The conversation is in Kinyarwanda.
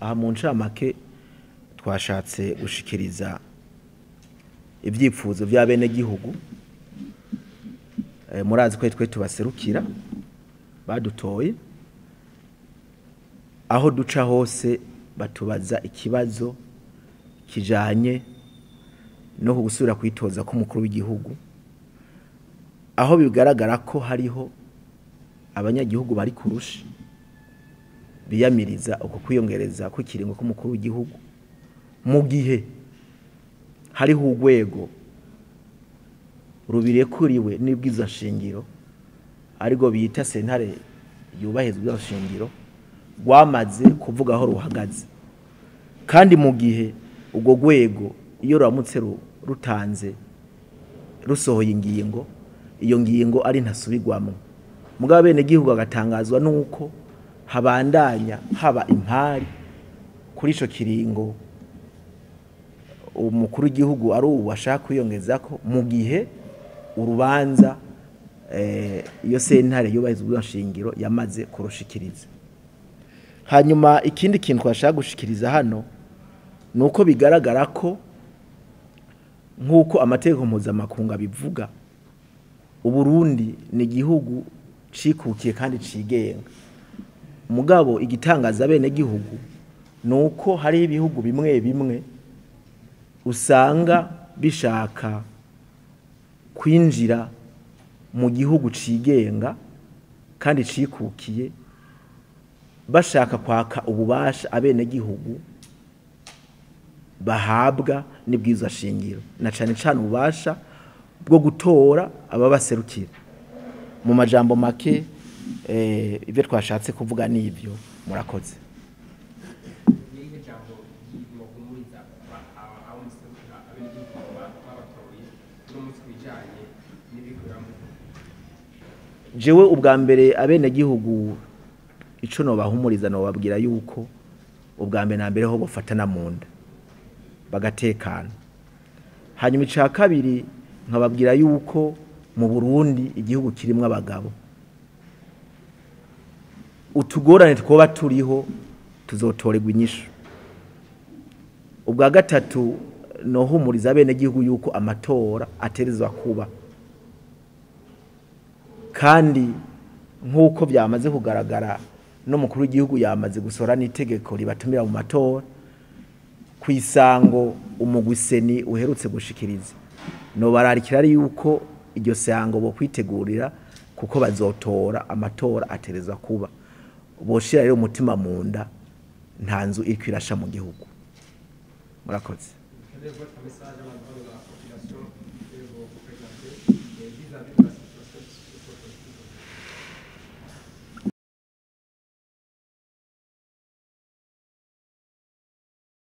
aha mu ncamake twashatse gushikiriza ivyipfuzo vya bene gihugu murazi ko twe tubaserukira badutoye aho duca hose batubaza ikibazo kijanye no gusubira kwitoza ko mukuru w'igihugu aho bigaragara ko hariho abanyagihugu bari kurusha biyamiriza uko kwiyongereza ko kiringo ko mukuru w'igihugu mu gihe hariho urwego rubirekuriwe n'ibwiza shingiro arigo bita sentare yubahezwa shingiro rwamaze kuvuga aho ruhagaze kandi mu gihe ubwo rwego iyo ruramutse rutanze rusohoye ingingo iyo ngingo ari ntasubirwamo mugabo bene gihugu agatangazwa nuko habandanya haba impari kuri ico kiringo umukuru w'igihugu ari uwashaka kwiyongeza ko mu gihe urubanza iyo sentare yubahezwa shingiro yamaze kurushikiriza. Hanyuma ikindi kintu twashaka gushikiriza hano nuko bigaragara ko nkuko amategeko mpuzamakungu bivuga Uburundi ni igihugu cikukiye kandi cigenga mugabo igitangaza bene gihugu nuko hari ibihugu bimwe bimwe usanga bishaka kwinjira mu gihugu cigenga kandi cikukiye bashaka kwaka ububasha abene gihugu bahabwa n'ibwiza shingiro na cane cane ububasha bwo gutora ababaserukira. Mu majambo make ivyo twashatse kuvuga nivyo murakoze. Jewe ubwa mbere abene gihugu ico no bahumuriza no babwira yuko ubwa mbere na mbere ho bofatana munda bagatekana. Hanyuma ica kabiri nkababwira yuko mu Burundi igihugu kirimwe abagabo utugorane twoba turiho tuzotorerwa inyishu. Ubwa gatatu no humuriza bene gihugu yuko amatora aterezwa kuba kandi nkuko byamaze kugaragara no mukuru w'igihugu yamaze gusora n'itegeko ribatumira mu matora kwisango umugwiseni uherutse gushikiriza no bararikira ari yuko iryo sango bo kwitegurira kuko bazotora amatora aterezwa kuba boshira rero umutima munda ntanzu irkwirasha mu gihugu. Murakoze.